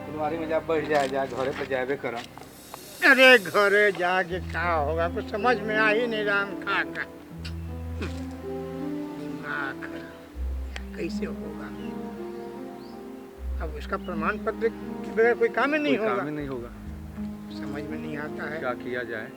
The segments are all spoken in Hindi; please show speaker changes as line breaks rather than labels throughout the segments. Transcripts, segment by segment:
तुम्हारी मजा बढ़ जाए जा घरे पे जाबे करम।
अरे घरे जाके क्या होगा, कुछ समझ में आ ही नहीं रहा। का दिमाग कैसे होगा? अब इसका प्रमाण पत्र के बगैर कोई काम ही नहीं होगा।
काम ही नहीं होगा।
समझ में नहीं आता है
क्या किया जाए।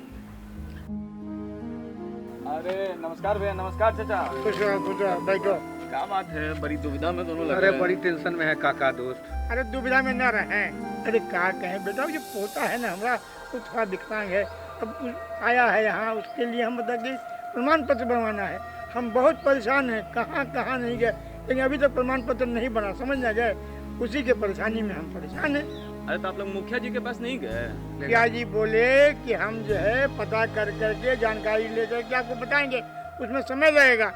अरे नमस्कार भैया। नमस्कार चाचा।
खुश रहो बैठो।
क्या बात है, बड़ी दुविधा में दोनों लगे। अरे बड़ी टेंशन में है काका दोस्त।
अरे दुविधा में न रहे। अरे क्या कहे बेटा, जो पोता है ना हमारा, वो थोड़ा विकलांग है। अब आया है यहाँ, उसके लिए हम मतलब कि प्रमाण पत्र बनवाना है। हम बहुत परेशान हैं, कहाँ नहीं गए, लेकिन अभी तक प्रमाण पत्र नहीं बना, समझ ना गए। उसी के परेशानी में हम परेशान हैं।
अरे तो आप लोग मुखिया जी के पास नहीं गए?
मुखिया जी बोले कि हम जो है पता कर करके जानकारी ले करके आपको बताएंगे, उसमें समय लगेगा।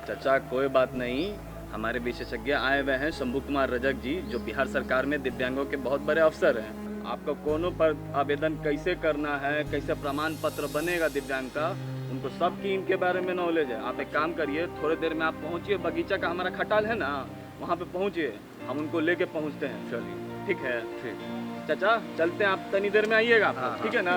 चाचा कोई बात नहीं, हमारे विशेषज्ञ आए हुए हैं शंभू कुमार रजक जी, जो बिहार सरकार में दिव्यांगों के बहुत बड़े अफसर हैं। आपको कोनो पर आवेदन कैसे करना है, कैसे प्रमाण पत्र बनेगा दिव्यांग का, उनको सब की इनके बारे में नॉलेज है। आप एक काम करिए, थोड़ी देर में आप पहुंचिए, बगीचा का हमारा खटाल है ना, वहाँ पे पहुंचिए, हम उनको लेके पहुंचते हैं। चलिए ठीक है। ठीक चाचा चलते हैं, आप तनी देर में आइएगा। ठीक है ना?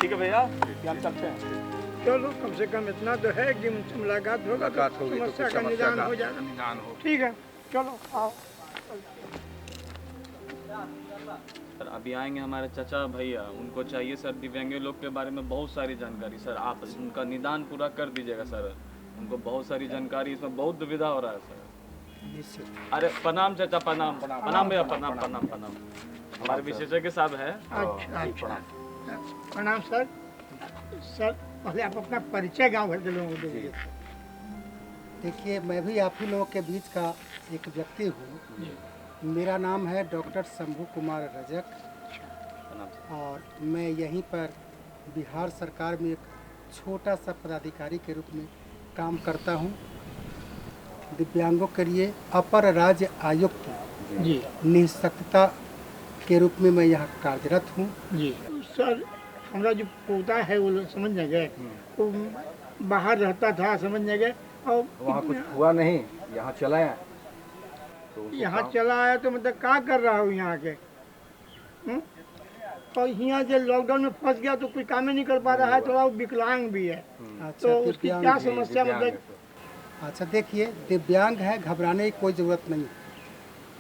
ठीक है भैया, हम चलते हैं।
चलो कम से कम इतना तो है कि उनसे मुलाकात होगा तो समस्या का निदान हो जाएगा। ठीक है चलो आओ।
सर अभी आएंगे हमारे चाचा भैया, उनको चाहिए सर दिव्यांग लोग के बारे में बहुत सारी जानकारी। सर आप उनका निदान पूरा कर दीजिएगा सर, उनको बहुत सारी जानकारी, इसमें बहुत दुविधा हो रहा है सर। अरे प्रणाम चाचा, प्रणाम प्रणाम भैया, प्रणाम प्रणाम प्रणाम। हमारे विशेषज्ञ साहब है।
अच्छा प्रणाम सर। सर पहले आप अपना परिचय गांव भर के लोगों को दीजिए।
देखिए, मैं भी आप ही लोगों के बीच का एक व्यक्ति हूँ। मेरा नाम है डॉक्टर शंभू कुमार रजक और मैं यहीं पर बिहार सरकार में एक छोटा सा पदाधिकारी के रूप में काम करता हूँ। दिव्यांगों के लिए अपर राज्य आयुक्त जी निःशक्तता के रूप में मैं यहाँ कार्यरत हूँ। जी
सर, हमारा जो पोता है वो समझ न गए, वो बाहर रहता था, समझ न गए, और
वहाँ कुछ हुआ नहीं, यहाँ चला आया।
तो यहाँ चला आया तो मतलब क्या कर रहा हूँ यहाँ के। और यहाँ जो लॉकडाउन में फंस गया तो कोई काम ही नहीं कर पा रहा है, थोड़ा विकलांग भी है। तो उसकी क्या समस्या मतलब?
अच्छा देखिए, दिव्यांग है, घबराने की कोई ज़रूरत नहीं।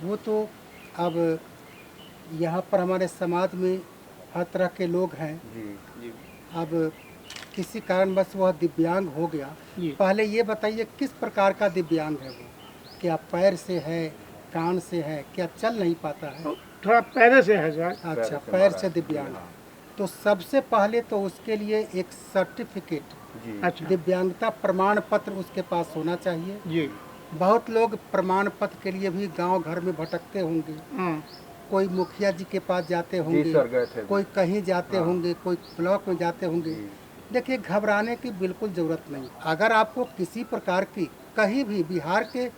वो तो अब यहाँ पर हमारे समाज में हर तरह के लोग हैं। जी। अब किसी कारणवश वह दिव्यांग हो गया, पहले ये बताइए किस प्रकार का दिव्यांग है वो? क्या पैर से है, कान से है, क्या चल नहीं पाता है?
थोड़ा पैर से है सर।
अच्छा, पैर से दिव्यांग। तो सबसे पहले तो उसके लिए एक सर्टिफिकेट, अच्छा, दिव्यांगता प्रमाण पत्र उसके पास होना चाहिए। जी। बहुत लोग प्रमाण पत्र के लिए भी गांव घर में भटकते होंगे। कोई मुखिया जी के पास जाते होंगे, कोई कहीं जाते होंगे, कोई ब्लॉक में जाते होंगे। देखिए, घबराने की बिल्कुल ज़रूरत नहीं। अगर आपको किसी प्रकार की कहीं भी बिहार के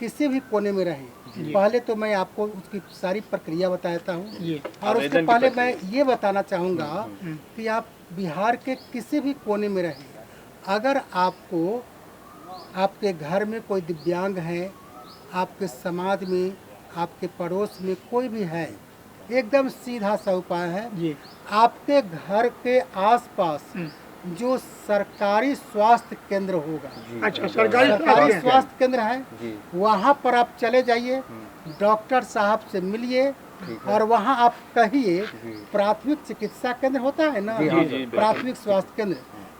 किसी भी कोने में रहे, पहले तो मैं आपको उसकी सारी प्रक्रिया बताता हूँ। और उसके पहले मैं ये बताना चाहूँगा कि आप बिहार के किसी भी कोने में रहे, अगर आपको आपके घर में कोई दिव्यांग है, आपके समाज में, आपके पड़ोस में कोई भी है, एकदम सीधा सा उपाय है। आपके घर के आसपास जो सरकारी स्वास्थ्य केंद्र होगा, अच्छा, सरकारी स्वास्थ्य केंद्र है, वहाँ पर आप चले जाइए, डॉक्टर साहब से मिलिए और वहाँ आप कहिए प्राथमिक चिकित्सा केंद्र होता है ना, प्राथमिक स्वास्थ्य केंद्र,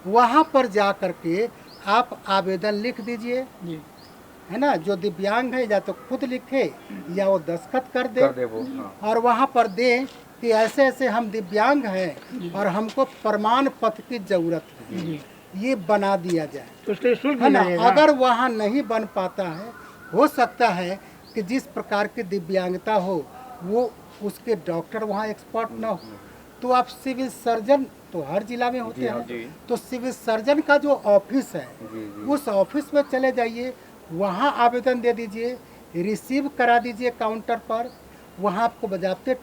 वहाँ पर जा करके आप आवेदन लिख दीजिए, है ना। जो दिव्यांग है या तो खुद लिखे या वो दस्तखत कर दे वो, और वहाँ पर दे कि ऐसे ऐसे हम दिव्यांग हैं और हमको प्रमाण पत्र की जरूरत है, ये बना दिया जाए, है ना। अगर वहाँ नहीं बन पाता है, हो सकता है कि जिस प्रकार की दिव्यांगता हो वो उसके डॉक्टर वहाँ एक्सपर्ट ना हो, तो आप सिविल सर्जन तो हर जिला में होते
जी।
हैं, तो सिविल सर्जन का जो ऑफिस है उस ऑफिस में चले जाइए, वहाँ आवेदन दे दीजिए, रिसीव करा दीजिए काउंटर पर, वहाँ आपको बजाते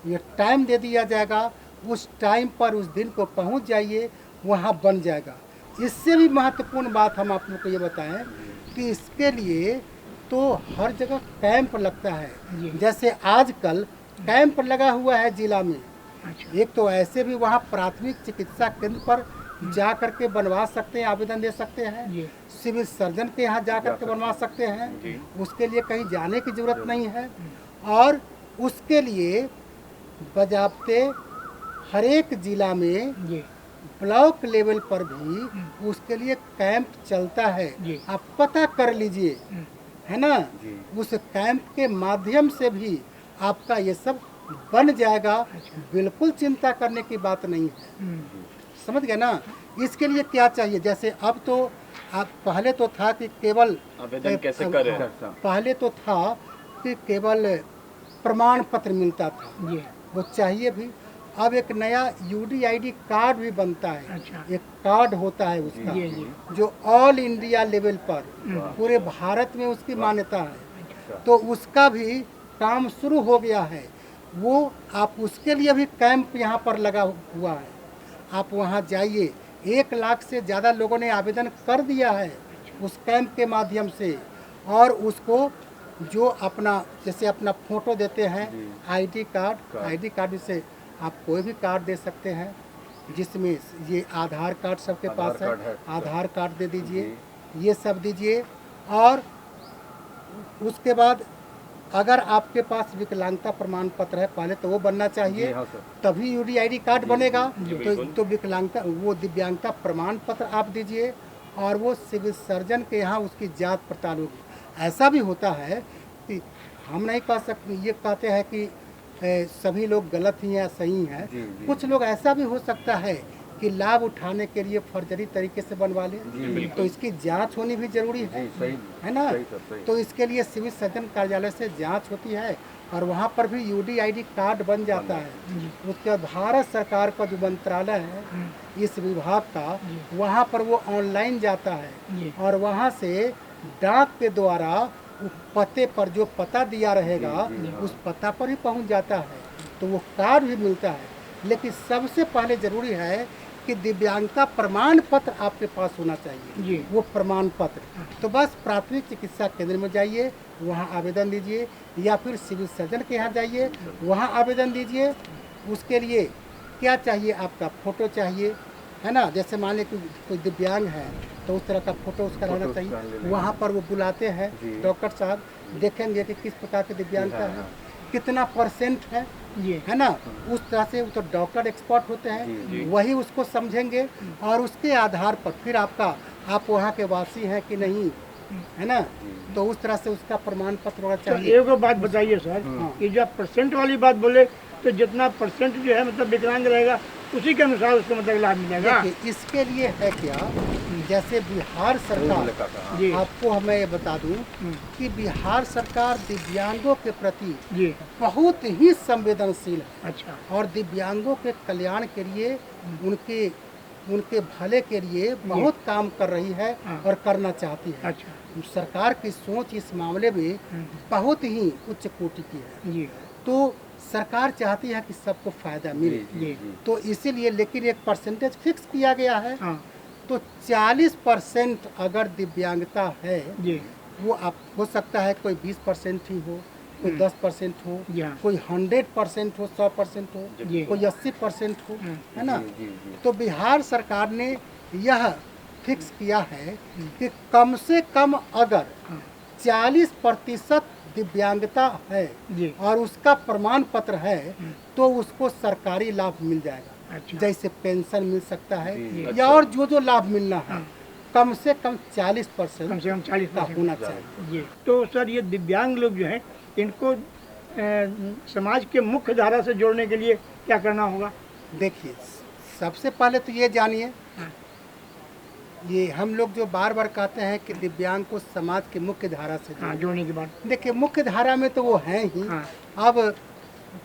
ये टाइम दे दिया जाएगा, उस टाइम पर उस दिन को पहुँच जाइए, वहाँ बन जाएगा। इससे भी महत्वपूर्ण बात हम आप लोग को ये बताएं कि इसके लिए तो हर जगह कैंप लगता है। जैसे आजकल कैंप लगा हुआ है जिला में। एक तो ऐसे भी वहाँ प्राथमिक चिकित्सा केंद्र पर जा करके बनवा सकते हैं, आवेदन दे सकते हैं। सिविल सर्जन के यहाँ जा करके बनवा सकते हैं, उसके लिए कहीं जाने की जरूरत नहीं है। और उसके लिए बजाते हर एक जिला में ब्लॉक लेवल पर भी उसके लिए कैंप चलता है। आप पता कर लीजिए, है ना, उस कैंप के माध्यम से भी आपका ये सब बन जाएगा। बिल्कुल चिंता करने की बात नहीं है, समझ गए ना। इसके लिए क्या चाहिए, जैसे अब तो आप पहले तो था कि केवल
आवेदन कैसे करें?
पहले तो था कि केवल प्रमाण पत्र मिलता था, वो चाहिए भी। अब एक नया UDID कार्ड भी बनता है। एक कार्ड होता है उसका जो ऑल इंडिया लेवल पर पूरे भारत में उसकी मान्यता है, तो उसका भी काम शुरू हो गया है। वो आप उसके लिए भी कैंप यहाँ पर लगा हुआ है, आप वहाँ जाइए। 1 लाख से ज़्यादा लोगों ने आवेदन कर दिया है उस कैंप के माध्यम से। और उसको जो अपना जैसे अपना फोटो देते हैं, ID कार्ड से आप कोई भी कार्ड दे सकते हैं, जिसमें ये आधार कार्ड सबके पास है, आधार कार्ड दे दीजिए, ये सब दीजिए। और उसके बाद अगर आपके पास विकलांगता प्रमाण पत्र है, पहले तो वो बनना चाहिए, तभी UDID कार्ड बनेगा। तो विकलांगता वो दिव्यांगता प्रमाण पत्र आप दीजिए, और वो सिविल सर्जन के यहाँ उसकी जांच पड़ताल होगी। ऐसा भी होता है कि हम नहीं कह सकते, ये कहते हैं कि सभी लोग गलत ही या सही हैं। कुछ लोग ऐसा भी हो सकता है कि लाभ उठाने के लिए फर्जरी तरीके से बनवा ले, तो इसकी जांच होनी भी जरूरी है ना। तो इसके लिए सिविल सर्जन कार्यालय से जांच होती है, और वहाँ पर भी UDID कार्ड बन जाता है। उसके बाद भारत सरकार का जो मंत्रालय है इस विभाग का, वहाँ पर वो ऑनलाइन जाता है, और वहाँ से डाक के द्वारा पते पर जो पता दिया रहेगा उस पता पर ही पहुंच जाता है, तो वो कार्ड भी मिलता है। लेकिन सबसे पहले जरूरी है कि दिव्यांगता प्रमाण पत्र आपके पास होना चाहिए, वो प्रमाण पत्र। तो बस प्राथमिक चिकित्सा केंद्र में जाइए, वहाँ आवेदन दीजिए, या फिर सिविल सर्जन के यहाँ जाइए, वहाँ आवेदन दीजिए। उसके लिए क्या चाहिए, आपका फोटो चाहिए, है ना। जैसे मान लें कि कोई दिव्यांग है तो उस तरह का फोटो उसका रहना चाहिए। वहाँ पर वो बुलाते हैं, डॉक्टर साहब देखेंगे कि किस प्रकार के दिव्यांगता है, कितना % है ना। उस तरह से तो डॉक्टर एक्सपर्ट होते हैं, वही उसको समझेंगे, और उसके आधार पर फिर आप वहाँ के वासी हैं कि नहीं, है ना, तो उस तरह से उसका प्रमाण पत्र होना चाहिए।
एक बात बताइए सर, कि जब % वाली बात बोले तो जितना % जो है मतलब विकलांग रहेगा उसी के अनुसार उसको मतलब लाभ मिलेगा।
इसके लिए है क्या, जैसे बिहार सरकार, आपको मैं ये बता दूं कि बिहार सरकार दिव्यांगों के प्रति बहुत ही संवेदनशील है।
अच्छा।
और दिव्यांगों के कल्याण के लिए, उनके भले के लिए बहुत काम कर रही है और करना चाहती है। अच्छा। सरकार की सोच इस मामले में बहुत ही उच्च कोटि की है। तो सरकार चाहती है कि सबको फायदा मिले, तो इसीलिए, लेकिन एक % फिक्स किया गया है। तो 40% अगर दिव्यांगता है, वो आप हो सकता है कोई 20% ही हो, कोई 10% हो, कोई 100% हो, 100% हो, कोई 80% हो, है ना। तो बिहार सरकार ने यह फिक्स किया है कि कम से कम अगर 40% दिव्यांगता है और उसका प्रमाण पत्र है, तो उसको सरकारी लाभ मिल जाएगा। अच्छा। जैसे पेंशन मिल सकता है, या और जो लाभ मिलना है, कम से कम 40%
कम से कम 40%
का होना चाहिए।
तो सर, ये दिव्यांग लोग जो हैं, इनको समाज के मुख्य धारा से जोड़ने के लिए क्या करना होगा?
देखिए, सबसे पहले तो ये जानिए, ये हम लोग जो बार बार कहते हैं कि दिव्यांग को समाज के मुख्य धारा से
जोड़ने की बात,
देखिए मुख्य धारा में तो वो हैं ही। अब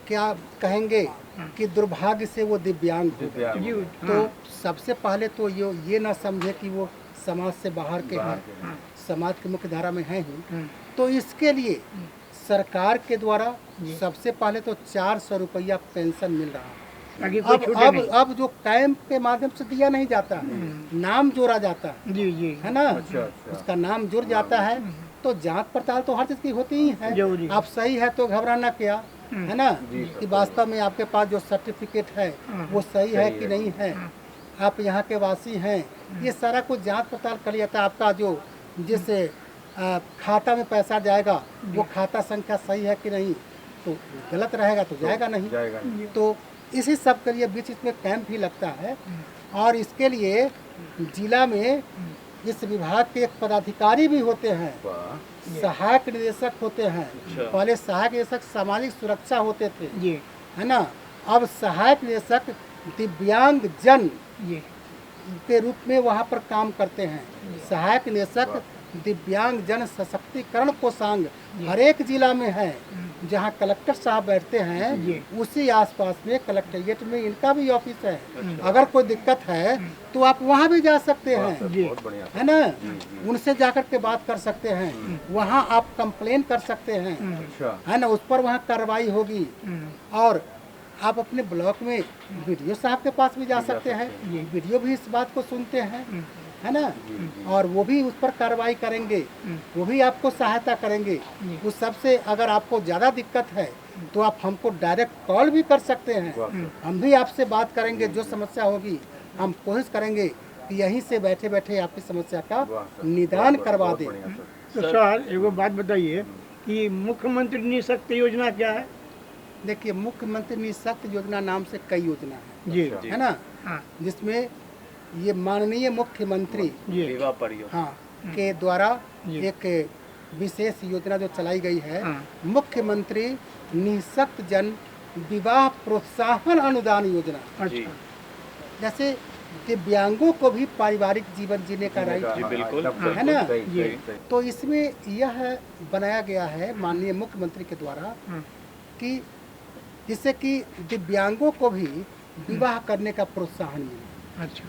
क्या कहेंगे कि दुर्भाग्य से वो दिव्यांग हो गए। तो सबसे पहले तो ये ना समझे कि वो समाज से बाहर के हैं, समाज की मुख्य धारा में हैं ही। तो इसके लिए सरकार के द्वारा सबसे पहले तो 400 रुपया पेंशन मिल रहा है। अब जो कैंप के माध्यम से दिया नहीं जाता है, नाम जोड़ा जाता है,
जी
है ना। उसका नाम जुड़ जाता है तो जांच पड़ताल तो हर चीज की होती ही है। आप सही है तो घबराना क्या, है ना, कि वास्तव में आपके पास जो सर्टिफिकेट है वो सही है कि नहीं है, आप यहाँ के वासी हैं, ये सारा कुछ जांच पड़ताल कर लिया था। आपका जो जिस खाता में पैसा जाएगा वो खाता संख्या सही है कि नहीं, तो गलत रहेगा तो जाएगा नहीं। तो इसी सब के लिए बीच इसमें कैंप भी लगता है। और इसके लिए जिला में इस विभाग के एक पदाधिकारी भी होते हैं, सहायक निदेशक होते हैं। पहले सहायक निदेशक सामाजिक सुरक्षा होते थे, है ना। अब सहायक निदेशक दिव्यांग जन के रूप में वहाँ पर काम करते हैं। सहायक निदेशक दिव्यांग जन सशक्तिकरण कोषांग हर एक जिला में है। जहाँ कलेक्टर साहब बैठते हैं उसी आसपास में कलेक्ट्रेट में इनका भी ऑफिस है। अगर कोई दिक्कत है तो आप वहाँ भी जा सकते हैं, है ना, उनसे जाकर के बात कर सकते हैं। वहाँ आप कंप्लेन कर सकते हैं, है ना, उस पर वहाँ कार्रवाई होगी। और आप अपने ब्लॉक में वीडियो साहब के पास भी जा सकते हैं, वीडियो भी इस बात को सुनते हैं, है ना, और वो भी उस पर कार्रवाई करेंगे, वो भी आपको सहायता करेंगे। उस सबसे अगर आपको ज़्यादा दिक्कत है तो आप हमको डायरेक्ट कॉल भी कर सकते हैं, हम भी आपसे बात करेंगे। जो समस्या होगी हम कोशिश करेंगे कि यहीं से बैठे बैठे आपकी समस्या का निदान करवा दें।
तो सर एगो बात बताइए कि मुख्यमंत्री निःशक्ति योजना क्या है?
देखिए, मुख्यमंत्री निःशक्त योजना नाम से कई योजना है
जी,
है ना, जिसमें ये माननीय मुख्यमंत्री के द्वारा एक विशेष योजना जो चलाई गई है, मुख्यमंत्री निःशक्त जन विवाह प्रोत्साहन अनुदान योजना।
अच्छा,
जैसे दिव्यांगों को भी पारिवारिक जीवन जीने का राइट है ना, तो इसमें यह बनाया गया है माननीय मुख्यमंत्री के द्वारा कि जिससे कि दिव्यांगों को भी विवाह करने का प्रोत्साहन मिले।
अच्छा,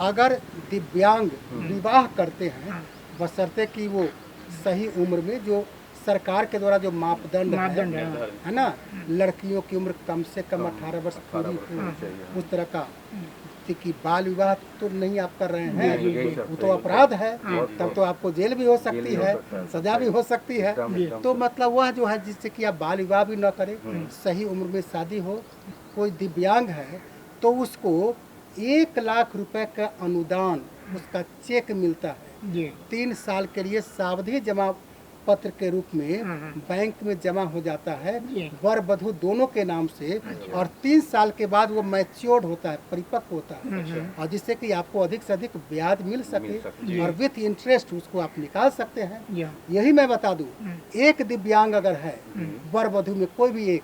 अगर दिव्यांग विवाह करते हैं बशर्ते कि वो सही उम्र में, जो सरकार के द्वारा जो मापदंड है ना, लड़कियों की उम्र कम से कम 18 वर्ष पूरी हो, उस तरह का कि बाल विवाह तो नहीं आप कर रहे हैं, वो तो अपराध है, तब तो आपको जेल भी हो सकती है, सजा भी हो सकती है। तो मतलब वह जो है जिससे कि आप बाल विवाह भी न करें, सही उम्र में शादी हो। कोई दिव्यांग है तो उसको 1 लाख रुपए का अनुदान, उसका चेक मिलता है 3 साल के लिए सावधि जमा पत्र के रूप में बैंक में जमा हो जाता है वर वधू दोनों के नाम से। और 3 साल के बाद वो मैच्योर्ड होता है, परिपक्व होता है, और जिससे कि आपको अधिक से अधिक ब्याज मिल सके और विथ इंटरेस्ट उसको आप निकाल सकते हैं। यही मैं बता दूं, एक दिव्यांग अगर है वर वधू में कोई भी एक,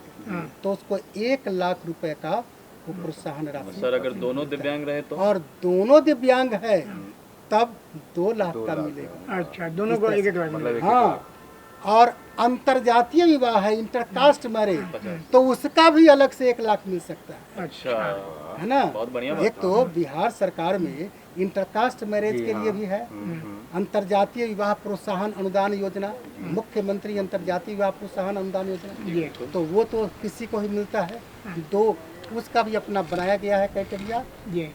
तो उसको 1 लाख रुपए का वो प्रोत्साहन राशि।
सर अगर दोनों दिव्यांग रहे तो?
और दोनों दिव्यांग है तब 2 लाख का मिलेगा।
अच्छा, दोनों को एक मिलेगा।
हाँ, और अंतरजातीय विवाह है, इंटरकास्ट मैरिज, तो उसका भी अलग से 1 लाख मिल सकता है।
अच्छा,
है ना।
बहुत बढ़िया।
एक तो बिहार सरकार में इंटरकास्ट मैरिज के लिए भी है अंतरजातीय विवाह प्रोत्साहन अनुदान योजना, मुख्यमंत्री अंतरजातीय विवाह प्रोत्साहन अनुदान योजना, तो वो तो किसी को ही मिलता है। 2 उसका भी अपना बनाया गया है क्राइटेरिया,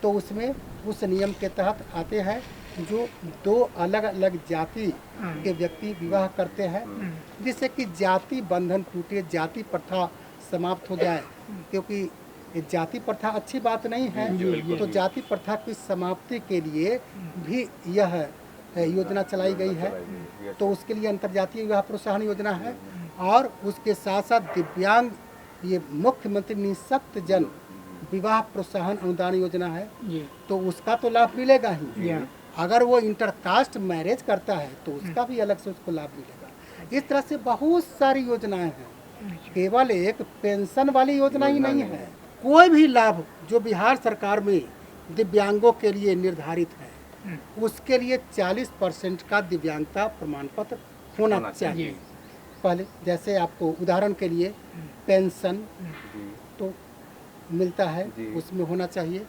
तो उसमें उस नियम के तहत आते हैं जो 2 अलग अलग जाति के व्यक्ति विवाह करते हैं, जिससे कि जाति बंधन टूटे, जाति प्रथा समाप्त हो जाए, क्योंकि जाति प्रथा अच्छी बात नहीं है। तो जाति प्रथा की समाप्ति के लिए भी यह योजना चलाई गई है। तो उसके लिए अंतर्जातीय विवाह प्रोत्साहन योजना है। और उसके साथ साथ दिव्यांग, ये मुख्यमंत्री निःशक्त जन विवाह प्रोत्साहन अनुदान योजना है, तो उसका तो लाभ मिलेगा ही। अगर वो इंटरकास्ट मैरिज करता है तो उसका भी अलग से उसको लाभ मिलेगा। इस तरह से बहुत सारी योजनाएं हैं, केवल एक पेंशन वाली योजना ही नहीं है। कोई भी लाभ जो बिहार सरकार में दिव्यांगों के लिए निर्धारित है, उसके लिए 40% का दिव्यांगता प्रमाण पत्र होना चाहिए। पहले जैसे आपको उदाहरण के लिए पेंशन तो मिलता है, उसमें होना चाहिए।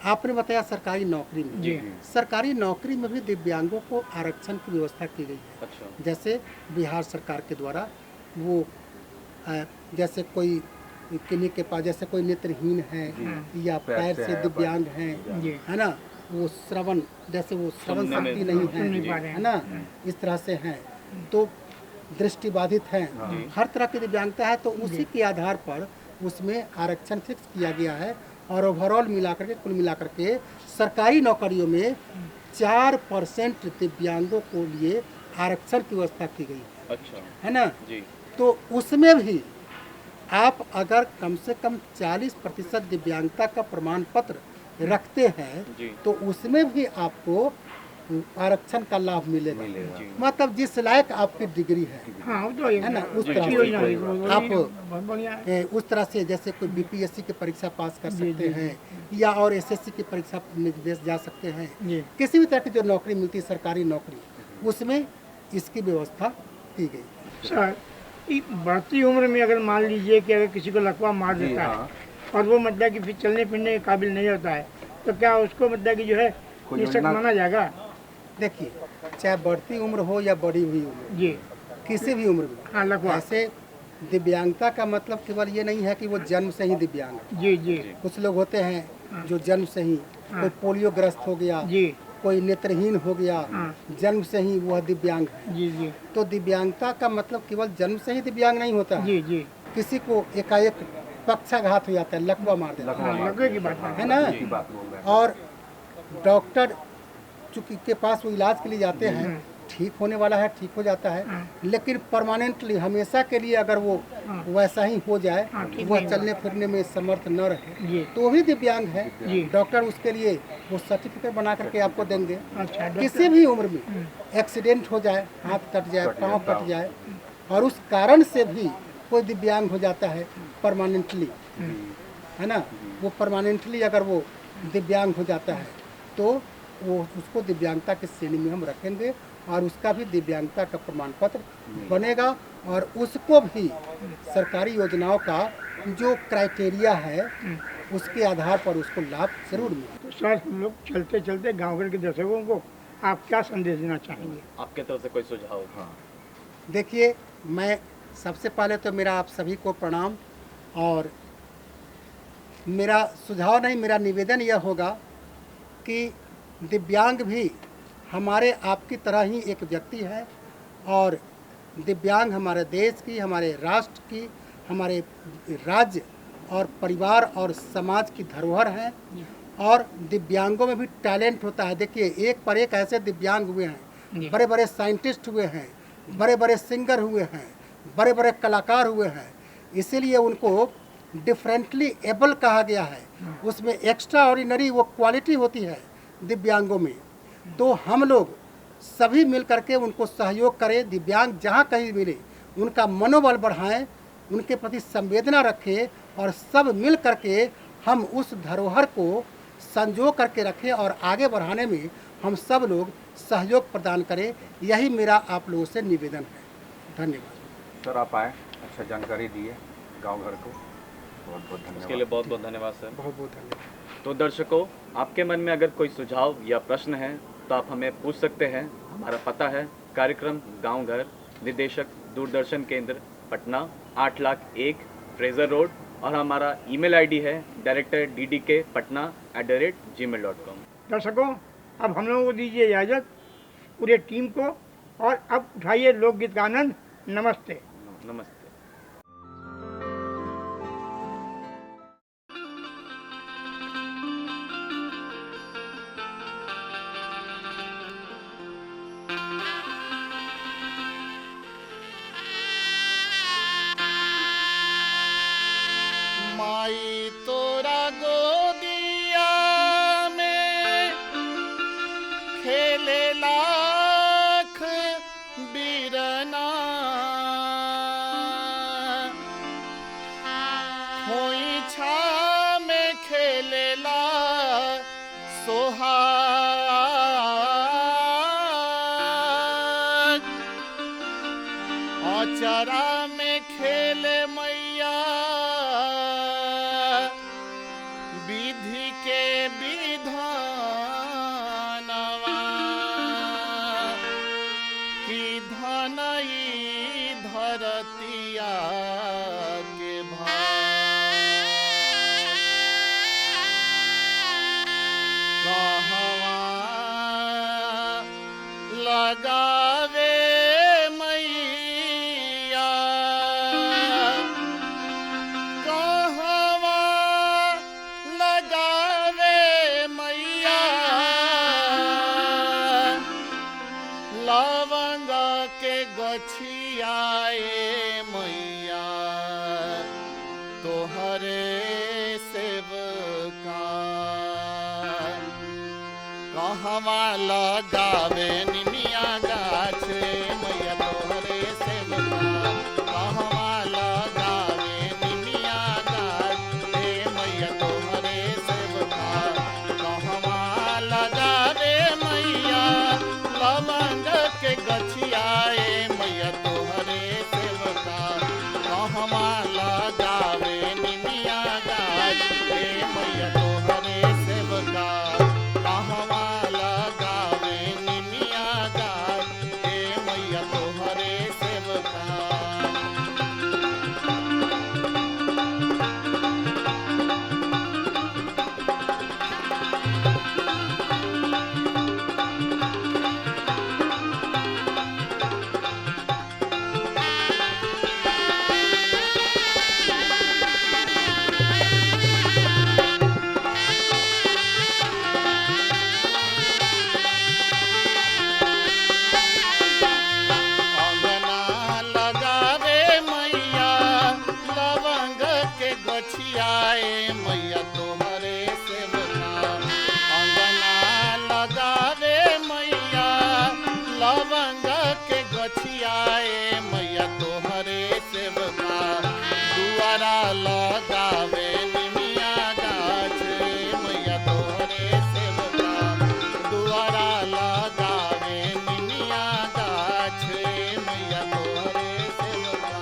आपने बताया सरकारी नौकरी में, सरकारी नौकरी में भी दिव्यांगों को आरक्षण की व्यवस्था की गई है।
अच्छा।
जैसे बिहार सरकार के द्वारा वो जैसे कोई किन्हीं के पास जैसे कोई नेत्रहीन है या पैर से दिव्यांग है ना, वो श्रवण जैसे वो श्रवण शक्ति नहीं है ना, इस तरह से हैं, तो दृष्टिबाधित हैं, हर तरह की दिव्यांगता है, तो उसी के आधार पर उसमें आरक्षण फिक्स किया गया है। और ओवरऑल मिलाकर के कुल मिलाकर के सरकारी नौकरियों में 4% दिव्यांगों को लिए आरक्षण की व्यवस्था की गई है।
अच्छा।
है ना
जी।
तो उसमें भी आप अगर कम से कम 40% दिव्यांगता का प्रमाण पत्र रखते हैं तो उसमें भी आपको आरक्षण का लाभ मिलेगा। मतलब जिस लायक आपकी डिग्री है, है ना, उस तरह से आप उस तरह से जैसे कोई बीपीएससी की परीक्षा पास कर सकते हैं या और एसएससी की परीक्षा में जा सकते हैं। किसी भी तरह की जो नौकरी मिलती है सरकारी नौकरी, उसमें इसकी व्यवस्था की गई।
सर, बढ़ती उम्र में अगर मान लीजिए कि अगर किसी को लकवा मार देता है और वो मतलब कि फिर चलने फिरने के काबिल नहीं होता है, तो क्या उसको मतलब कि जो है निःशक्त माना जाएगा?
देखिए, चाहे बढ़ती उम्र हो या बढ़ी हुई उम्र, किसी भी उम्र में, ऐसे दिव्यांगता का मतलब केवल ये नहीं है कि वो जन्म से ही दिव्यांग है। कुछ लोग होते हैं जो जन्म से ही, कोई पोलियो ग्रस्त हो गया, कोई नेत्रहीन हो गया, जन्म से ही वह दिव्यांग है। तो दिव्यांगता का मतलब केवल जन्म से ही दिव्यांग नहीं होता है। किसी को एकाएक पक्षाघात हो जाता है, लकवा मार देता है ना, और डॉक्टर चूंकि के पास वो इलाज के लिए जाते हैं, ठीक होने वाला है, ठीक हो जाता है, लेकिन परमानेंटली हमेशा के लिए अगर वो वैसा ही हो जाए, वह चलने फिरने में समर्थ न रहे, तो भी दिव्यांग है। डॉक्टर उसके लिए वो सर्टिफिकेट बना करके आपको देंगे। किसी भी उम्र में एक्सीडेंट हो जाए, हाथ कट जाए, पाँव कट जाए, और उस कारण से भी कोई दिव्यांग हो जाता है परमानेंटली, है ना, वो परमानेंटली अगर वो दिव्यांग हो जाता है तो वो उसको दिव्यांगता की श्रेणी में हम रखेंगे और उसका भी दिव्यांगता का प्रमाण पत्र बनेगा और उसको भी सरकारी योजनाओं का जो क्राइटेरिया है उसके आधार पर उसको लाभ जरूर मिलेगा।
तो सर, हम लोग चलते चलते गाँव घर के दर्शकों को आप क्या संदेश देना चाहेंगे?
आपके तरफ से कोई सुझाव?
देखिए, मैं सबसे पहले तो मेरा आप सभी को प्रणाम, और मेरा सुझाव नहीं, मेरा निवेदन यह होगा कि दिव्यांग भी हमारे आपकी तरह ही एक व्यक्ति है, और दिव्यांग हमारे देश की, हमारे राष्ट्र की, हमारे राज्य और परिवार और समाज की धरोहर है। और दिव्यांगों में भी टैलेंट होता है। देखिए, एक पर एक ऐसे दिव्यांग हुए हैं, बड़े बड़े साइंटिस्ट हुए हैं, बड़े बड़े सिंगर हुए हैं, बड़े बड़े कलाकार हुए हैं, इसीलिए उनको डिफरेंटली एबल कहा गया है। उसमें एक्स्ट्रा ऑर्डिनरी वो क्वालिटी होती है दिव्यांगों में। तो हम लोग सभी मिल करके उनको सहयोग करें, दिव्यांग जहाँ कहीं मिले उनका मनोबल बढ़ाएं, उनके प्रति संवेदना रखें, और सब मिल करके हम उस धरोहर को संजो करके रखें और आगे बढ़ाने में हम सब लोग सहयोग प्रदान करें। यही मेरा आप लोगों से निवेदन है। धन्यवाद
सर, आप आए, अच्छा जानकारी दी है गाँव घर को, बहुत बहुत धन्यवाद।
उसके लिए बहुत बहुत धन्यवाद सर।
बहुत बहुत धन्यवाद।
तो दर्शकों, आपके मन में अगर कोई सुझाव या प्रश्न है तो आप हमें पूछ सकते हैं। हमारा पता है कार्यक्रम गांव घर, निदेशक दूरदर्शन केंद्र, पटना 8,01,000 फ्रेजर रोड, और हमारा ईमेल आईडी है director.ddkpatna@gmail.com।
दर्शकों, अब हम लोगों को दीजिए इजाज़त, पूरे टीम को, और अब उठाइए लोकगीत का आनंद। नमस्ते।
नमस्ते।
माई तोरा गोदिया में खेले लाख बिरना, खोइछा में खेलेला सोहाग, आचा दुआरा में खेले मैया विधि के विधानवा कि धनई धरतिया के कहवा लगावे मैया कहवा लगावे मैया लवंग के गछियाए मैया तोहरे सेवका कहवा लगावे निमिया गाछ मैया तोहरे सेवका कहवा लगावे निमिया गाछ मैया तोहरे सेवका कहवा लगावे मैया लवंग के गछियाए मैया तोहरे सेवका कहवा लगावे निमिया गाछ मैया तोहरे सेवका कहवा लगावे निमिया गाछ मैया तोहरे सेवका अंगना लगावे मैया लवंग के गछियाए मैया तोहरे सेवका अंगना लगावे मैया लवंग के गछियाए मैया तोहरे सेवका दुआरा लगावे निमिया गाछ मैया तोहरे सेवका दुआरा लगावे निमिया गाछ मैया तोहरे सेवका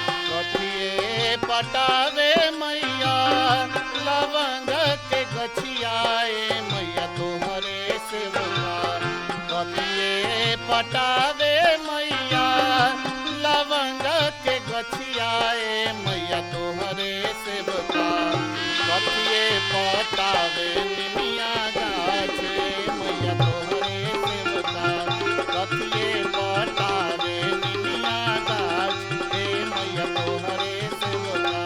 कथिए पटावे मैया लवंग के गछियाए मैया तोहरे सेवका कथिए पटावे मैया लवंग के गछियाए मैया तोहरे सेवका कथिए पटावे निमिया गाछ मैया तोहरे सेवका कथिए पटावे निमिया गाछ मैया तोहरे सेवका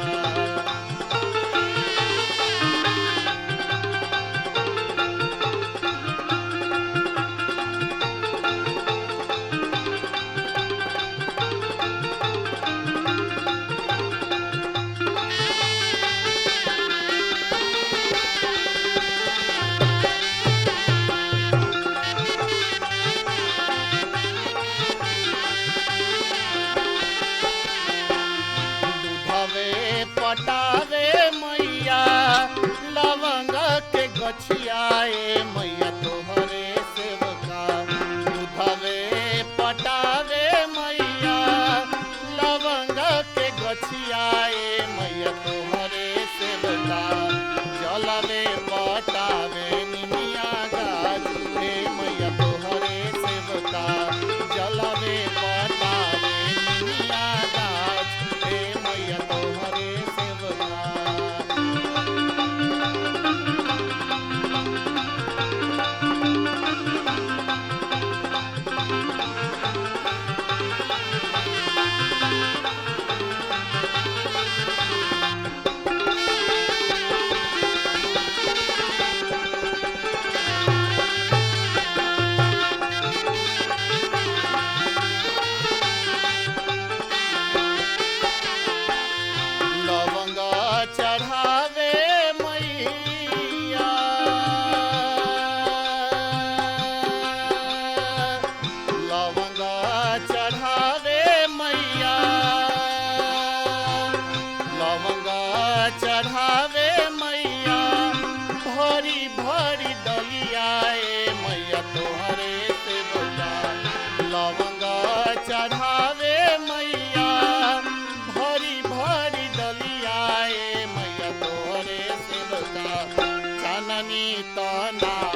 ना